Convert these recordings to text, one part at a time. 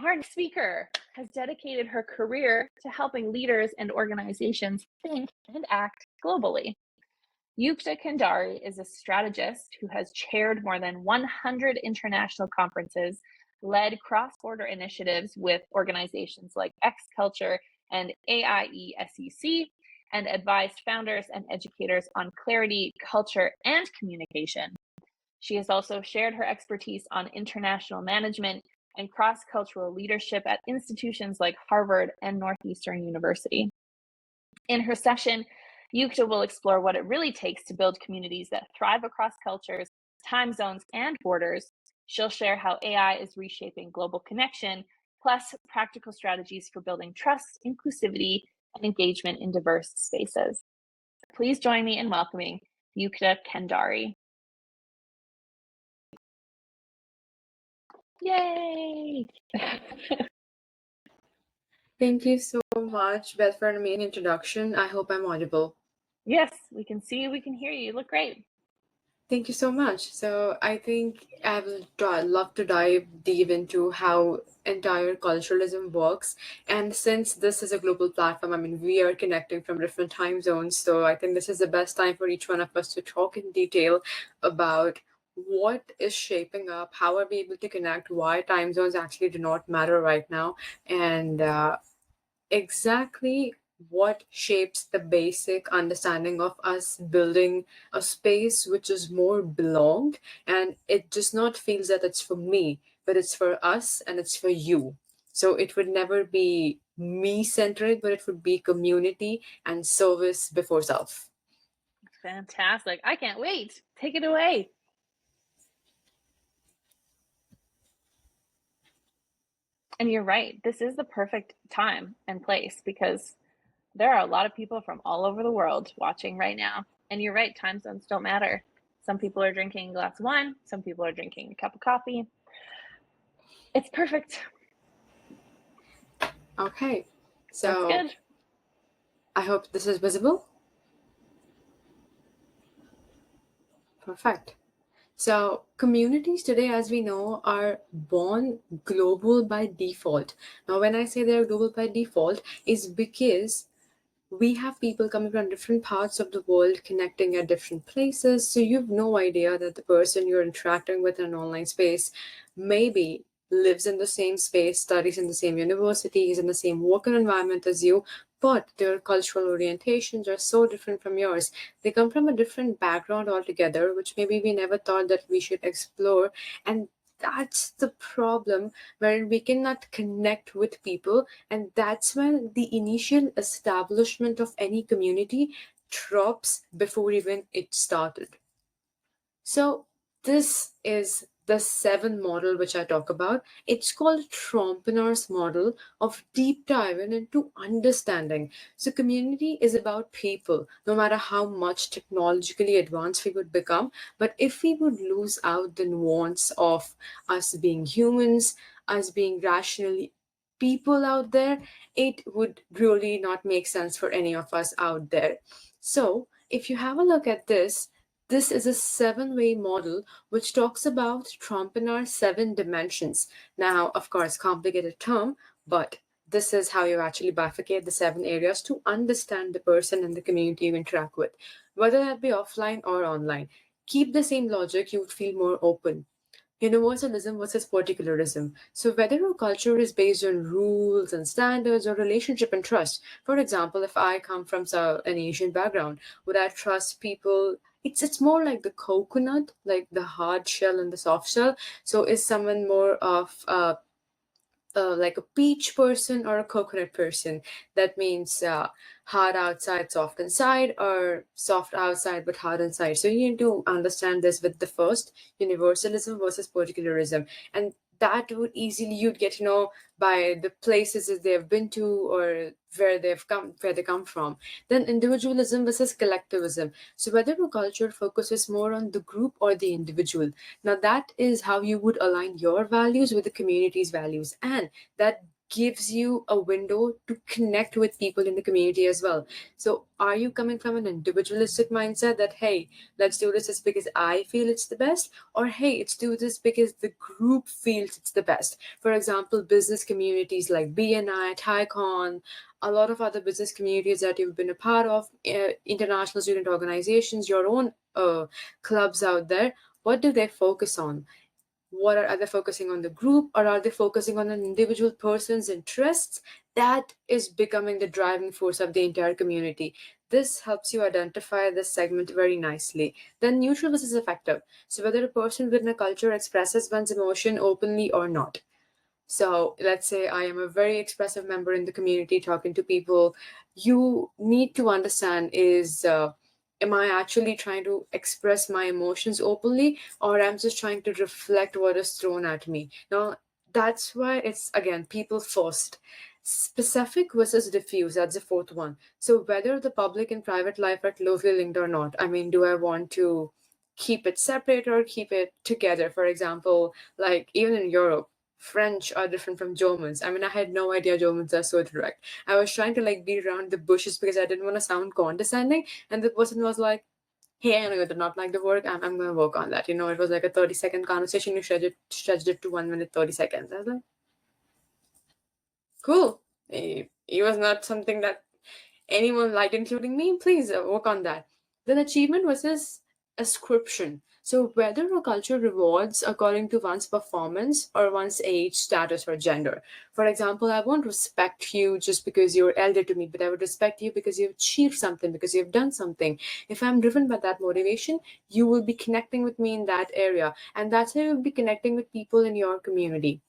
Our speaker has dedicated her career to helping leaders and organizations think and act globally. Yukta Kandhari is a strategist who has chaired more than 100 international conferences, led cross border initiatives with organizations like X Culture and AIESEC, and advised founders and educators on clarity, culture, and communication. She has also shared her expertise on international management and cross cultural leadership at institutions like Harvard and Northeastern University. In her session, Yukta will explore what it really takes to build communities that thrive across cultures, time zones, and borders. She'll share how AI is reshaping global connection, plus practical strategies for building trust, inclusivity, and engagement in diverse spaces. Please join me in welcoming Yukta Kandhari. Yay! Thank you so much, Beth, for an amazing introduction. I hope I'm audible. Yes, we can see you, we can hear you. You look great. Thank you so much. So I think I will love to dive deep into how entire culturalism works. And since this is a global platform, I mean, we are connecting from different time zones. So I think this is the best time for each one of us to talk in detail about what is shaping up, how are we able to connect, why time zones actually do not matter right now, and exactly what shapes the basic understanding of us building a space which is more belonged, and it just not feels that it's for me, but it's for us and it's for you. So it would never be me centered, but it would be community and service before self. Fantastic. I can't wait. Take it away. And you're right. This is the perfect time and place because there are a lot of people from all over the world watching right now. And you're right, time zones don't matter. Some people are drinking a glass of wine, some people are drinking a cup of coffee. It's perfect. Okay, That's so good. I hope this is visible. Perfect. So, communities today, as we know, are born global by default. Now, when I say they're global by default, is because we have people coming from different parts of the world connecting at different places. So, you've no idea that the person you're interacting with in an online space maybe lives in the same space, studies in the same university, is in the same working environment as you, but their cultural orientations are so different from yours. They come from a different background altogether, which maybe we never thought that we should explore. And that's the problem where we cannot connect with people. And that's when the initial establishment of any community drops before even it started. So this is the 7 model which I talk about. It's called Trompenaars model of deep diving into understanding. So community is about people, no matter how much technologically advanced we would become. But if we would lose out the nuance of us being humans, us being rationally people out there, it would really not make sense for any of us out there. So if you have a look at this is a 7-way model which talks about Trompenaars' 7 dimensions. Now, of course, complicated term, but this is how you actually bifurcate the 7 areas to understand the person and the community you interact with, whether that be offline or online. Keep the same logic, you would feel more open. Universalism versus particularism. So whether your culture is based on rules and standards or relationship and trust. For example, if I come from an Asian background, would I trust people? It's more like the coconut, like the hard shell and the soft shell. So is someone more of like a peach person or a coconut person? That means hard outside, soft inside, or soft outside but hard inside. So you need to understand this with the first, universalism versus particularism. And that would easily you'd get to know by the places that they've been to or where they come from. Then individualism versus collectivism. So whether a culture focuses more on the group or the individual. Now that is how you would align your values with the community's values, and that gives you a window to connect with people in the community as well. So are you coming from an individualistic mindset that, hey, let's do this just because I feel it's the best, or hey, let's do this because the group feels it's the best? For example, business communities like BNI, TiCon, a lot of other business communities that you've been a part of, international student organizations, your own clubs out there, what do they focus on? What are they focusing on, the group, or are they focusing on an individual person's interests? That is becoming the driving force of the entire community. This helps you identify this segment very nicely. Then neutral versus effective. So whether a person within a culture expresses one's emotion openly or not. So let's say I am a very expressive member in the community talking to people. You need to understand is, am I actually trying to express my emotions openly, or I'm just trying to reflect what is thrown at me? Now, that's why it's, again, people first. Specific versus diffuse, that's the fourth one. So whether the public and private life are closely linked or not, I mean, do I want to keep it separate or keep it together? For example, like even in Europe, French are different from Germans. I mean, I had no idea Germans are so direct. I was trying to like beat around the bushes because I didn't want to sound condescending. And the person was like, hey, I know you did not like the work. I'm going to work on that. You know, it was like a 30-second conversation. You stretched it to 1 minute, 30 seconds. I was like, cool. It was not something that anyone liked, including me. Please work on that. Then achievement versus ascription. So whether a culture rewards according to one's performance or one's age, status, or gender. For example, I won't respect you just because you're elder to me, but I would respect you because you've achieved something, because you've done something. If I'm driven by that motivation, you will be connecting with me in that area. And that's how you'll be connecting with people in your community.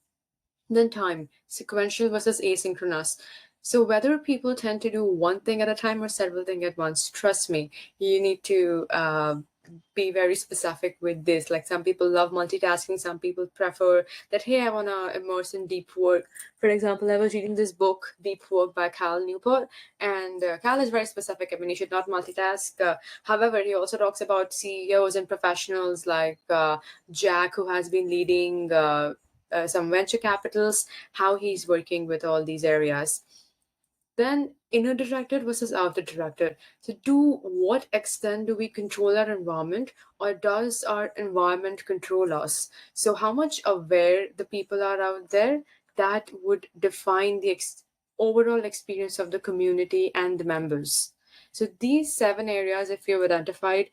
Then time, sequential versus asynchronous. So whether people tend to do one thing at a time or several things at once, trust me, you need to be very specific with this. Like some people love multitasking, some people prefer that, hey, I want to immerse in deep work. For example, I was reading this book, Deep Work by Cal Newport, and Cal is very specific. I mean, you should not multitask. However, he also talks about CEOs and professionals like Jack, who has been leading some venture capitals, how he's working with all these areas. Then inner directed versus outer directed. So to what extent do we control our environment, or does our environment control us? So how much aware the people are out there, that would define the overall experience of the community and the members. So these 7 areas, if you've identified,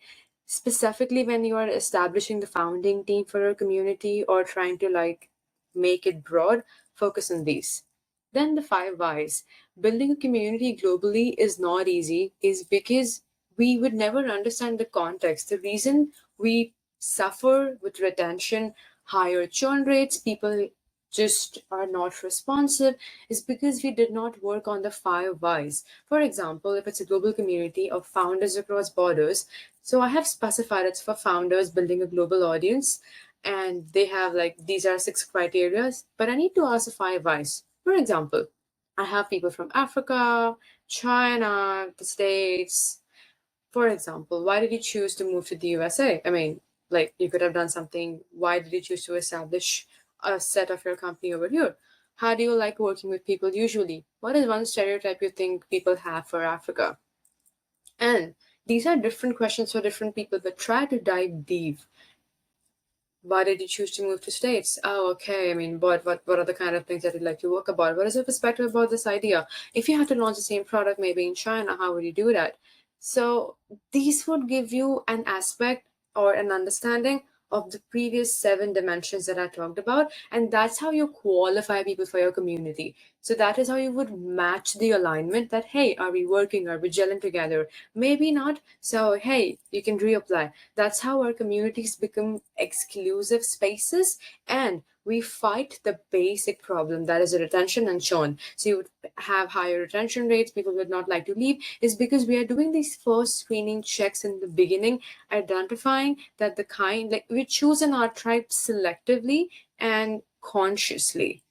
specifically when you are establishing the founding team for a community or trying to like make it broad, focus on these. Then the 5 whys. Building a community globally is not easy, is because we would never understand the context. The reason we suffer with retention, higher churn rates, people just are not responsive, is because we did not work on the 5 whys. For example, if it's a global community of founders across borders, so I have specified it's for founders building a global audience, and they have like, these are 6 criteria, but I need to ask the 5 whys. For example, I have people from Africa, China, the States. For example, why did you choose to move to the USA? I mean, like, you could have done something. Why did you choose to establish a set of your company over here? How do you like working with people usually? What is one stereotype you think people have for Africa? And these are different questions for different people, but try to dive deep. Why did you choose to move to States? Oh, okay. I mean, what are the kind of things that you'd like to work about? What is your perspective about this idea? If you had to launch the same product maybe in China, how would you do that? So these would give you an aspect or an understanding of the previous 7 dimensions that I talked about. And that's how you qualify people for your community. So that is how you would match the alignment that, hey, are we working? Are we gelling together? Maybe not. So, hey, you can reapply. That's how our communities become exclusive spaces, and we fight the basic problem, that is retention and churn. So you would have higher retention rates, people would not like to leave, is because we are doing these first screening checks in the beginning, identifying that the kind, like we're choosing our tribe selectively and consciously.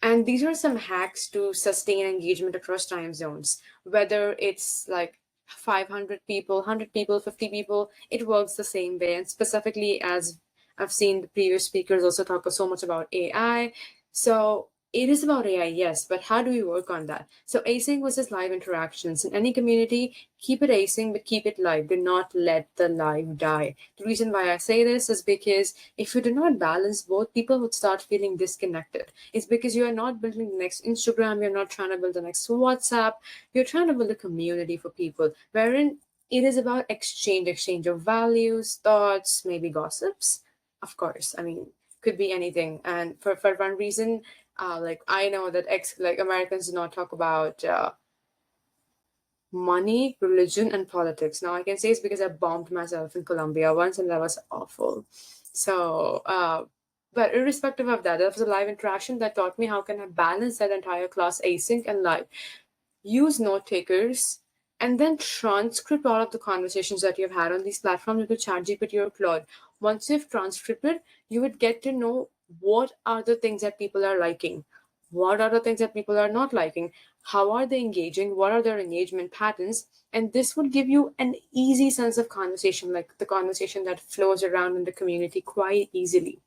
And these are some hacks to sustain engagement across time zones, whether it's like 500 people, 100 people, 50 people, it works the same way. And specifically, as I've seen the previous speakers also talk so much about AI, So it is about AI, yes, but how do we work on that? So async versus live interactions. In any community, keep it async, but keep it live. Do not let the live die. The reason why I say this is because if you do not balance both, people would start feeling disconnected. It's because you are not building the next Instagram, you're not trying to build the next WhatsApp, you're trying to build a community for people, wherein it is about exchange of values, thoughts, maybe gossips. Of course, I mean, could be anything. And for one reason, like I know that like Americans do not talk about money, religion, and politics. Now I can say it's because I bombed myself in Colombia once, and that was awful. So, but irrespective of that, there was a live interaction that taught me how can I balance that entire class async and live. Use note takers, and then transcript all of the conversations that you've had on these platforms into ChatGPT or Claude. Once you've transcribed it, you would get to know what are the things that people are liking, what are the things that people are not liking, how are they engaging, what are their engagement patterns, and this would give you an easy sense of conversation, like the conversation that flows around in the community quite easily.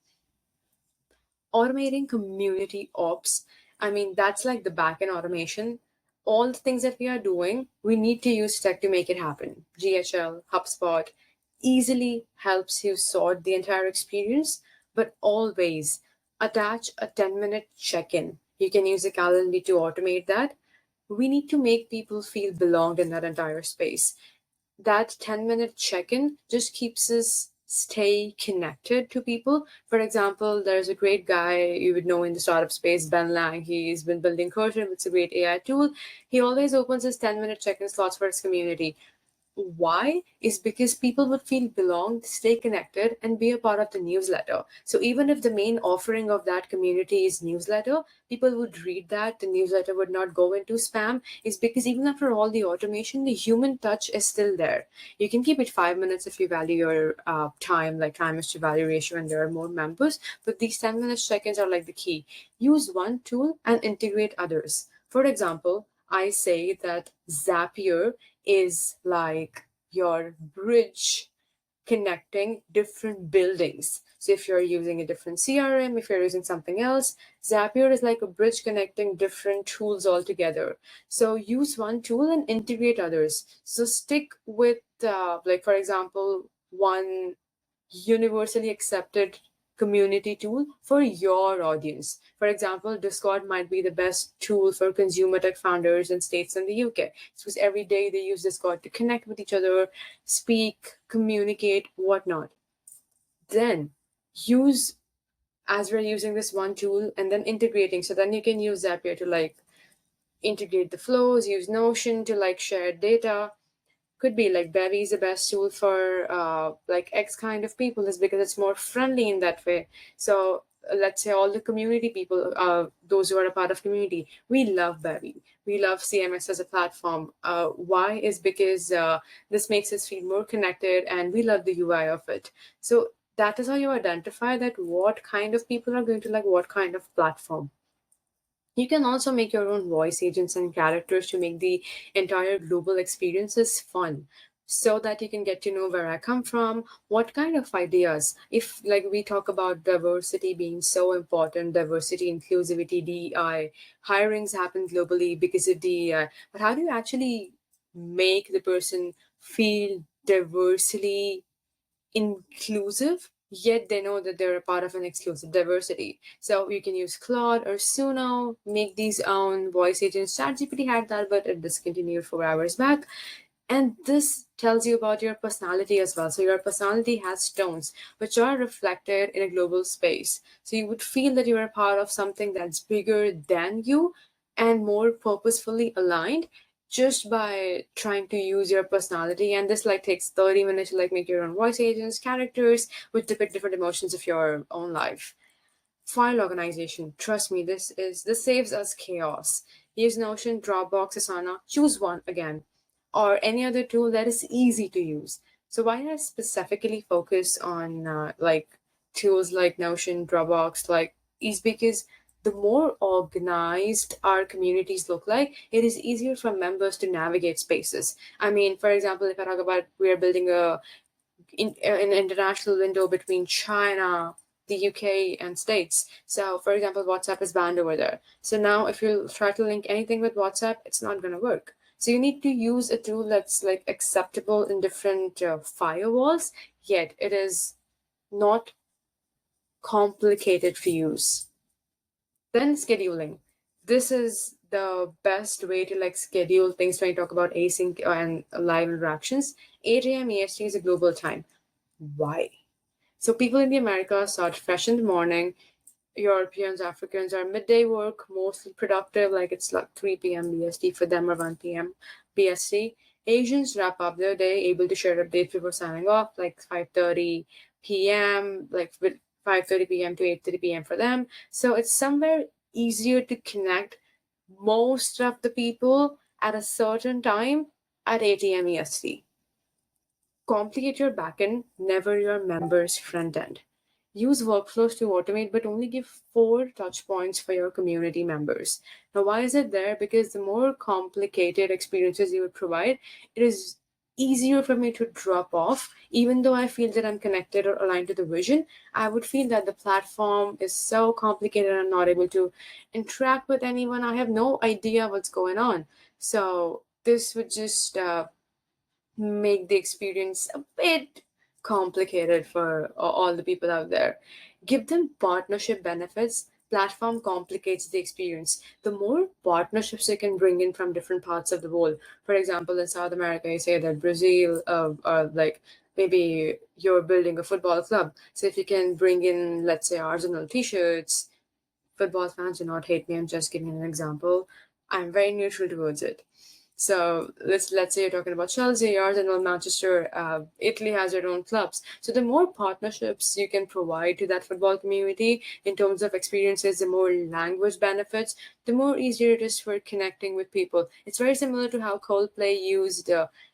Automating community ops, I mean, that's like the backend automation. All the things that we are doing, we need to use tech to make it happen. GHL, HubSpot easily helps you sort the entire experience, but always attach a 10-minute check-in. You can use a calendar to automate that. We need to make people feel belonged in that entire space. That 10-minute check-in just keeps us stay connected to people. For example, there's a great guy you would know in the startup space, Ben Lang. He's been building Curtain, it's a great AI tool. He always opens his 10-minute check-in slots for his community. Why? Is because people would feel belonged, stay connected, and be a part of the newsletter. So even if the main offering of that community is newsletter, people would read that. The newsletter would not go into spam. Is because even after all the automation, the human touch is still there. You can keep it 5 minutes if you value your time, like time is to value ratio, and there are more members. But these 10-minute check-ins are like the key. Use one tool and integrate others. For example, I say that Zapier is like your bridge connecting different buildings. So if you're using a different CRM, if you're using something else, Zapier is like a bridge connecting different tools all together. So use one tool and integrate others. So stick with, like for example, one universally accepted community tool for your audience. For example, Discord might be the best tool for consumer tech founders in states in the UK. Because every day they use Discord to connect with each other, speak, communicate, whatnot. Then use, as we're using this one tool and then integrating, so then you can use Zapier to like integrate the flows, use Notion to like share data. Could be like Bevy is the best tool for like X kind of people, is because it's more friendly in that way. So let's say all the community people, those who are a part of community, we love Bevy. We love CMS as a platform. Why? Is because this makes us feel more connected and we love the UI of it. So that is how you identify that what kind of people are going to like what kind of platform. You can also make your own voice agents and characters to make the entire global experiences fun, so that you can get to know where I come from, what kind of ideas. If like we talk about diversity being so important, diversity, inclusivity, DEI, hirings happen globally because of DEI. But how do you actually make the person feel diversely inclusive, yet they know that they're a part of an exclusive diversity? So you can use Claude or Suno, make these own voice agents. ChatGPT had that, but it discontinued 4 hours back. And this tells you about your personality as well. So your personality has tones, which are reflected in a global space. So you would feel that you're a part of something that's bigger than you and more purposefully aligned, just by trying to use your personality. And this like takes 30 minutes to like make your own voice agents, characters, which depict different emotions of your own life. File organization. Trust me, this saves us chaos. Use Notion, Dropbox, Asana. Choose one again, or any other tool that is easy to use. So why I specifically focus on like tools like Notion, Dropbox, like is because the more organized our communities look like, it is easier for members to navigate spaces. I mean, for example, if I talk about we're building an international window between China, the UK and States. So for example, WhatsApp is banned over there. So now if you try to link anything with WhatsApp, it's not going to work. So you need to use a tool that's like acceptable in different firewalls, yet it is not complicated to use. Then scheduling. This is the best way to like schedule things when you talk about async and live interactions. 8 a.m. EST is a global time. Why? So people in the Americas start fresh in the morning. Europeans, Africans are midday work, mostly productive, like it's like 3 p.m. BST for them or 1 p.m. BST. Asians wrap up their day, able to share updates before signing off, like 5:30 p.m., like with 5:30 p.m. to 8:30 p.m. for them. So it's somewhere easier to connect most of the people at a certain time at 8 a.m. EST. Complicate your backend, never your members' front end. Use workflows to automate, but only give 4 touch points for your community members. Now, why is it there? Because the more complicated experiences you would provide, it is easier for me to drop off. Even though I feel that I'm connected or aligned to the vision, I would feel that the platform is so complicated, I'm not able to interact with anyone. I have no idea what's going on. So this would just make the experience a bit complicated for all the people out there. Give them partnership benefits. Platform complicates the experience. The more partnerships you can bring in from different parts of the world. For example, in South America, you say that Brazil, or like maybe you're building a football club. So if you can bring in, let's say, Arsenal t-shirts, football fans do not hate me. I'm just giving an example. I'm very neutral towards it. So let's say you're talking about Chelsea, Arsenal, Manchester, Italy has their own clubs. So the more partnerships you can provide to that football community in terms of experiences, the more language benefits, the more easier it is for connecting with people. It's very similar to how Coldplay used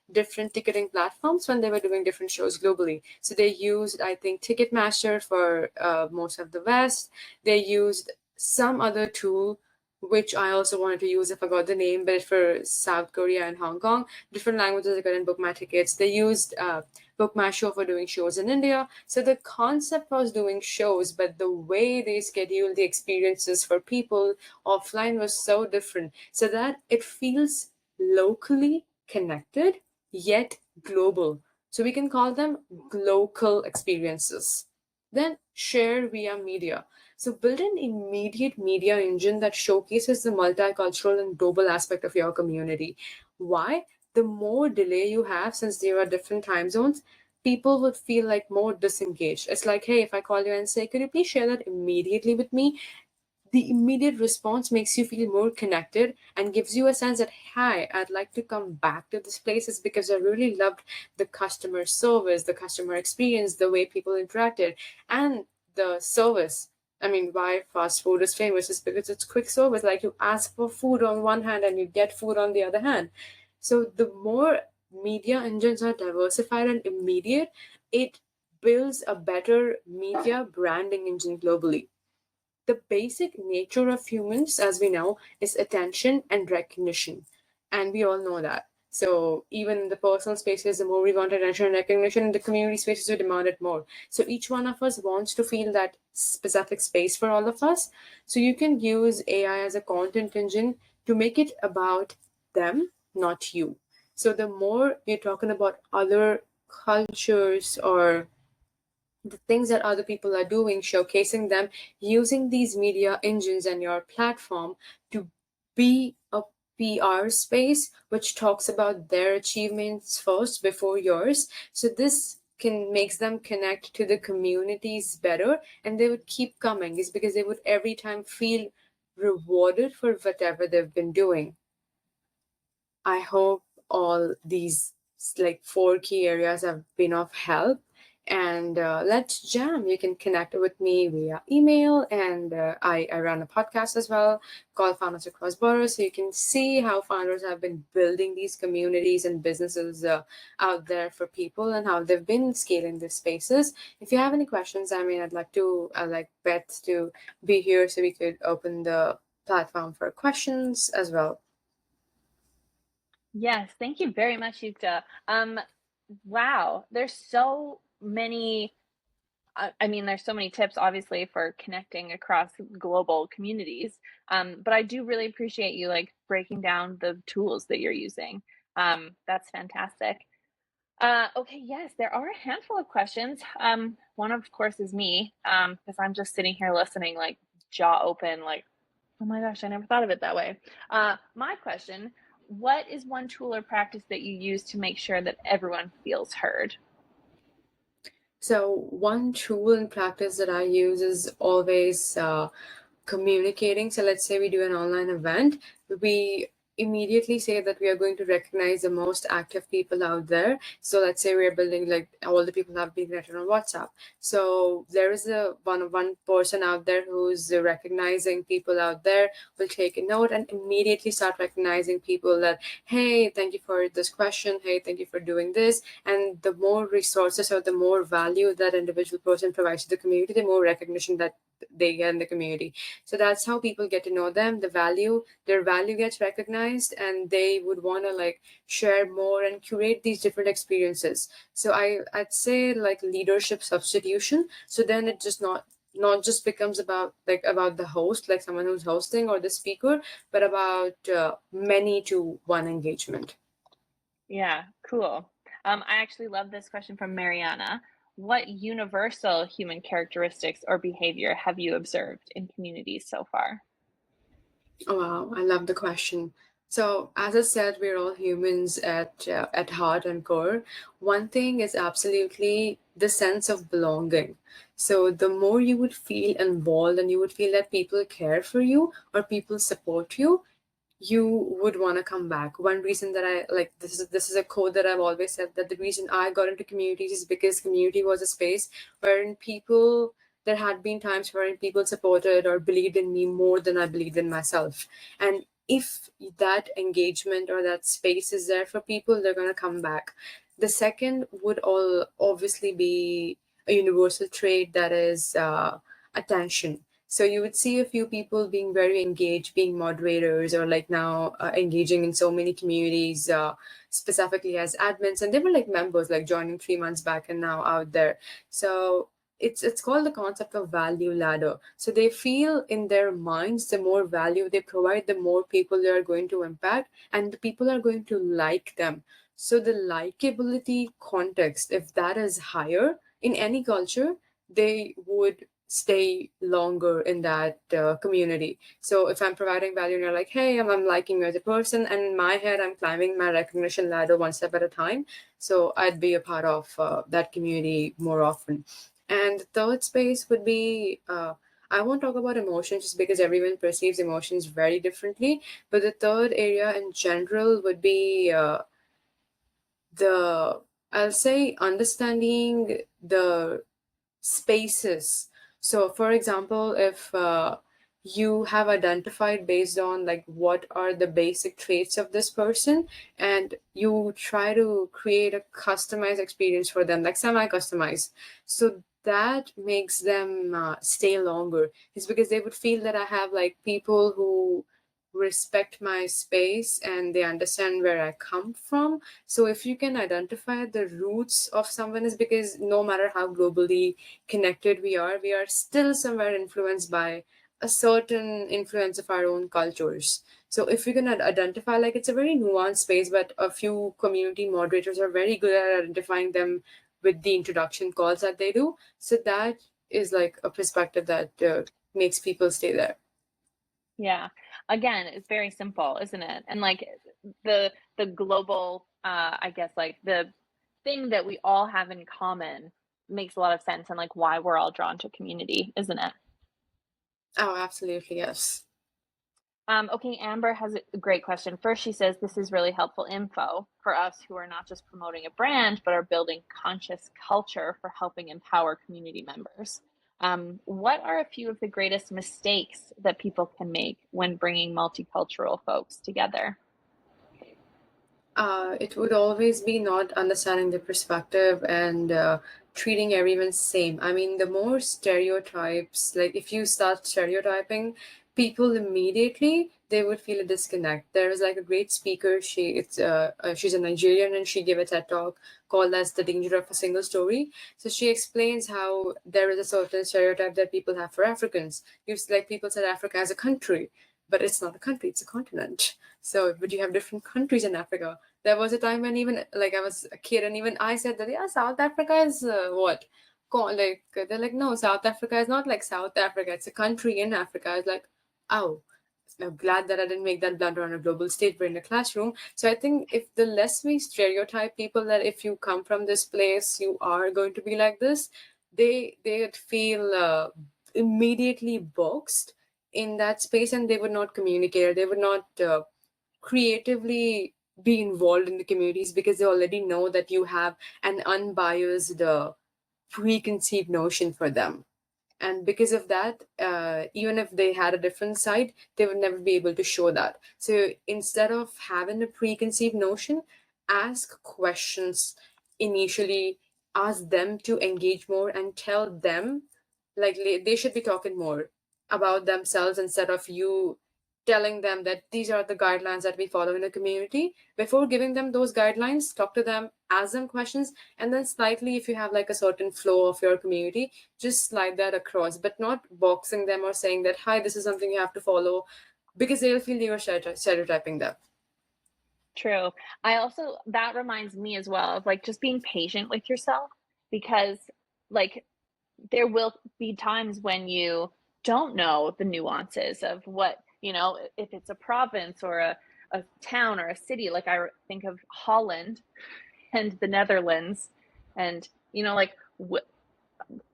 different ticketing platforms when they were doing different shows globally. So they used, I think, Ticketmaster for most of the West. They used some other tool which I also wanted to use. I forgot the name, but for South Korea and Hong Kong, different languages I couldn't book my tickets. They used Book My Show for doing shows in India. So the concept was doing shows, but the way they scheduled the experiences for people offline was so different, so that it feels locally connected yet global. So we can call them local experiences. Then share via media. So build an immediate media engine that showcases the multicultural and global aspect of your community. Why? The more delay you have, since there are different time zones, people would feel like more disengaged. It's like, hey, if I call you and say, could you please share that immediately with me? The immediate response makes you feel more connected and gives you a sense that, hi, I'd like to come back to this place is because I really loved the customer service, the customer experience, the way people interacted, and the service. I mean, why fast food is famous is because it's quick service. Like you ask for food on one hand and you get food on the other hand. So the more media engines are diversified and immediate, it builds a better media branding engine globally. The basic nature of humans, as we know, is attention and recognition. And we all know that. So even in the personal spaces, the more we want attention and recognition, in the community spaces, we demand it more. So each one of us wants to feel that specific space for all of us. So you can use AI as a content engine to make it about them, not you. So the more you're talking about other cultures or the things that other people are doing, showcasing them, using these media engines and your platform to be a PR space which talks about their achievements first before yours. So this can makes them connect to the communities better, and they would keep coming is because they would every time feel rewarded for whatever they've been doing. I hope all these like 4 key areas have been of help. And let's jam. You can connect with me via email, and I run a podcast as well called Founders Across Borders. So you can see how founders have been building these communities and businesses out there for people and how they've been scaling these spaces. If you have any questions, I mean, I'd like Beth to be here so we could open the platform for questions as well. Yes, thank you very much, Yukta. Wow, there's so many I mean, there's so many tips, obviously, for connecting across global communities. But I do really appreciate you like breaking down the tools that you're using. That's fantastic. Okay, yes, there are a handful of questions. One, of course, is me, because I'm just sitting here listening, like jaw open, like, oh my gosh, I never thought of it that way. My question: what is one tool or practice that you use to make sure that everyone feels heard? So one tool and practice that I use is always communicating. So let's say we do an online event, we immediately say that we are going to recognize the most active people out there. So let's say we're building like all the people have been connected on WhatsApp. So there is a one person out there who's recognizing people out there, will take a note and immediately start recognizing people that, hey, thank you for this question. Hey, thank you for doing this. And the more resources or the more value that individual person provides to the community, the more recognition that they get in the community. So that's how people get to know them, their value gets recognized, and they would want to like share more and curate these different experiences. So I'd say like leadership substitution. So then it just not just becomes about the host, like someone who's hosting or the speaker, but about many to one engagement. Yeah, cool. I actually love this question from Mariana. What universal human characteristics or behavior have you observed in communities so far? Oh, wow, I love the question. So, as I said, we're all humans at heart and core. One thing is absolutely the sense of belonging. So, the more you would feel involved and you would feel that people care for you or people support you, you would want to come back. One reason that I like this is a quote that I've always said, that the reason I got into communities is because community was a space wherein people there had been times wherein people supported or believed in me more than I believed in myself. And if that engagement or that space is there for people, they're going to come back. The second would all obviously be a universal trait, that is attention. So you would see a few people being very engaged, being moderators, or like now engaging in so many communities, specifically as admins, and they were like members, like joining 3 months back and now out there. So it's called the concept of value ladder. So they feel in their minds, the more value they provide, the more people they are going to impact, and the people are going to like them. So the likability context, if that is higher in any culture, they would stay longer in that community. So if I'm providing value and you're like, hey, I'm liking you as a person, and in my head, I'm climbing my recognition ladder one step at a time. So I'd be a part of that community more often. And the third space would be, I won't talk about emotions just because everyone perceives emotions very differently. But the third area in general would be the, I'll say, understanding the spaces. So, for example, if you have identified based on like what are the basic traits of this person, and you try to create a customized experience for them, like semi-customized, so that makes them stay longer. It's because they would feel that I have like people who respect my space and they understand where I come from. So if you can identify the roots of someone, is because no matter how globally connected we are still somewhere influenced by a certain influence of our own cultures. So if you can identify, like it's a very nuanced space, but a few community moderators are very good at identifying them with the introduction calls that they do. So that is like a perspective that makes people stay there. Yeah. Again, it's very simple, isn't it? And like the global I guess like the thing that we all have in common makes a lot of sense and like why we're all drawn to community, isn't it? Oh, absolutely, yes. Okay, Amber has a great question. First, she says this is really helpful info for us who are not just promoting a brand, but are building conscious culture for helping empower community members. What are a few of the greatest mistakes that people can make when bringing multicultural folks together? It would always be not understanding the perspective and treating everyone same. I mean, the more stereotypes, like if you start stereotyping, people immediately they would feel a disconnect. There was like a great speaker. She's a Nigerian, and she gave a TED talk called as "The Danger of a Single Story." So she explains how there is a certain stereotype that people have for Africans. Like people said Africa as a country, but it's not a country; it's a continent. So, but you have different countries in Africa. There was a time when even like I was a kid, and even I said that yeah, South Africa is what like they're like, no, South Africa is not like South Africa, it's a country in Africa. I was like, oh, I'm glad that I didn't make that blunder on a global stage, but in a classroom. So I think if the less we stereotype people that if you come from this place you are going to be like this, they'd feel immediately boxed in that space, and they would not communicate, or they would not creatively be involved in the communities, because they already know that you have an unbiased preconceived notion for them. And because of that, even if they had a different side, they would never be able to show that. So instead of having a preconceived notion, ask questions initially, ask them to engage more, and tell them like they should be talking more about themselves instead of you telling them that these are the guidelines that we follow in the community. Before giving them those guidelines, talk to them, ask them questions, and then slightly, if you have like a certain flow of your community, just slide that across, but not boxing them or saying that, hi, this is something you have to follow, because they'll feel you're stereotyping them. True. That reminds me as well of like just being patient with yourself, because like there will be times when you don't know the nuances of what, if it's a province or a town or a city. Like I think of Holland and the Netherlands, and like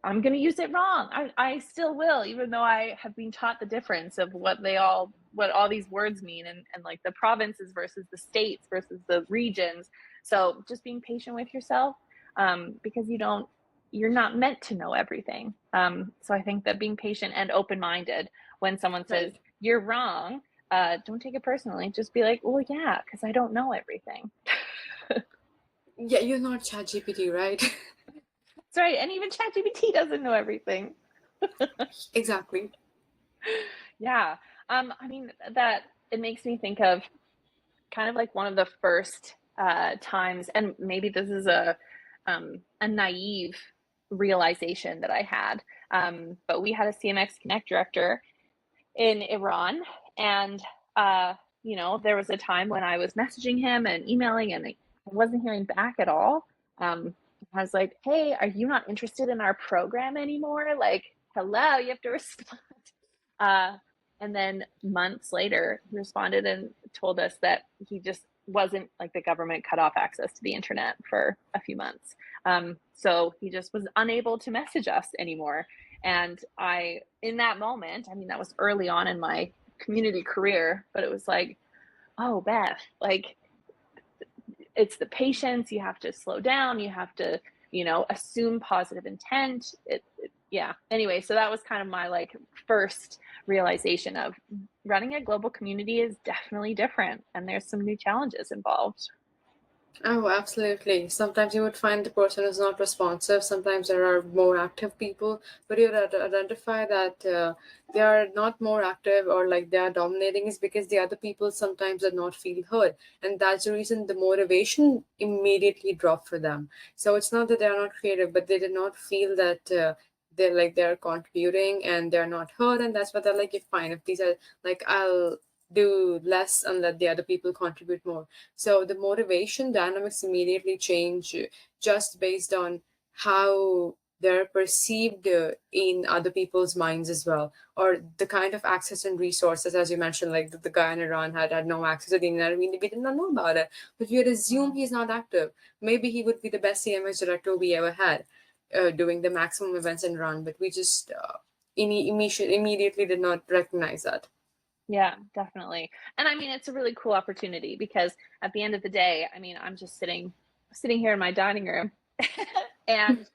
I'm going to use it wrong. I still will, even though I have been taught the difference of what all these words mean, and like the provinces versus the states versus the regions. So just being patient with yourself, because you're not meant to know everything. So I think that being patient and open-minded when someone says you're wrong, don't take it personally. Just be like, well, yeah, because I don't know everything. Yeah, you're not ChatGPT, right? That's right. And even ChatGPT doesn't know everything. Exactly. Yeah. I mean, that it makes me think of kind of like one of the first times, and maybe this is a naive realization that I had. But we had a CMX Connect director in Iran, and there was a time when I was messaging him and emailing, and I wasn't hearing back at all. I was like, hey, are you not interested in our program anymore? Like, hello, you have to respond. And then months later, he responded and told us that he just wasn't, like, the government cut off access to the internet for a few months. So he just was unable to message us anymore. And in that moment, I mean, that was early on in my community career, but it was like, oh, Beth, like, it's the patience. You have to slow down. You have to, assume positive intent. Yeah. Anyway, so that was kind of my like first realization of running a global community is definitely different, and there's some new challenges involved. Oh, absolutely. Sometimes you would find the person is not responsive. Sometimes there are more active people, but you would identify that they are not more active or like they are dominating is because the other people sometimes do not feel heard. And that's the reason the motivation immediately dropped for them. So it's not that they are not creative, but they did not feel that they're contributing and they're not heard. And that's what they're like, if fine, if these are like, I'll do less and let the other people contribute more. So the motivation dynamics immediately change just based on how they're perceived in other people's minds as well, or the kind of access and resources, as you mentioned, like the guy in Iran had no access to the internet. I mean, we did not know about it, but we would assume he's not active. Maybe he would be the best CMS director we ever had, doing the maximum events in Iran, but we just immediately did not recognize that. Yeah, definitely. And I mean, it's a really cool opportunity because at the end of the day, I mean, I'm just sitting here in my dining room and,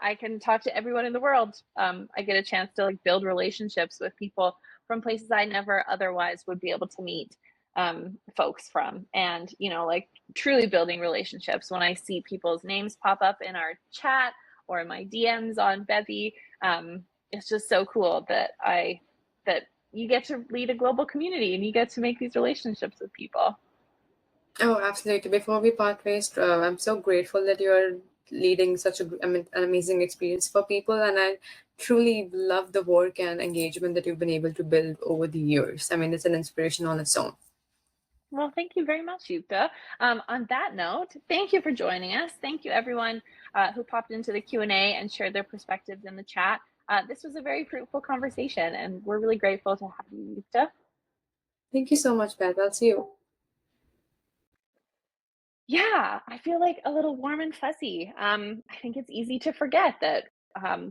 I can talk to everyone in the world. I get a chance to like build relationships with people from places I never otherwise would be able to meet folks from. And, like truly building relationships when I see people's names pop up in our chat or in my DMs on Bevy. It's just so cool that that you get to lead a global community and you get to make these relationships with people. Oh, absolutely. Before we part ways, I'm so grateful that you're leading such an amazing experience for people, and I truly love the work and engagement that you've been able to build over the years. I mean, it's an inspiration on its own. Well, thank you very much, Yukta. On that note, thank you for joining us. Thank you, everyone who popped into the Q&A and shared their perspectives in the chat. This was a very fruitful conversation, and we're really grateful to have you, Yukta. Thank you so much, Beth. I'll see you. Yeah, I feel like a little warm and fuzzy. I think it's easy to forget that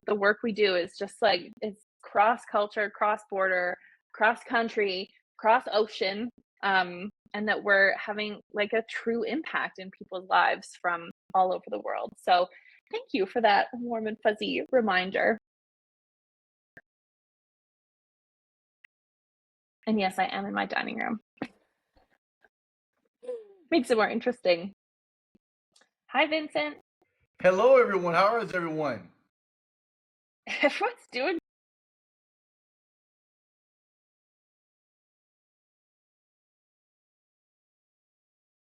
the work we do is just like it's cross culture, cross border, cross country, cross ocean, and that we're having like a true impact in people's lives from all over the world. So thank you for that warm and fuzzy reminder. And yes, I am in my dining room. Makes it more interesting. Hi, Vincent. Hello, everyone. How is everyone? Everyone's doing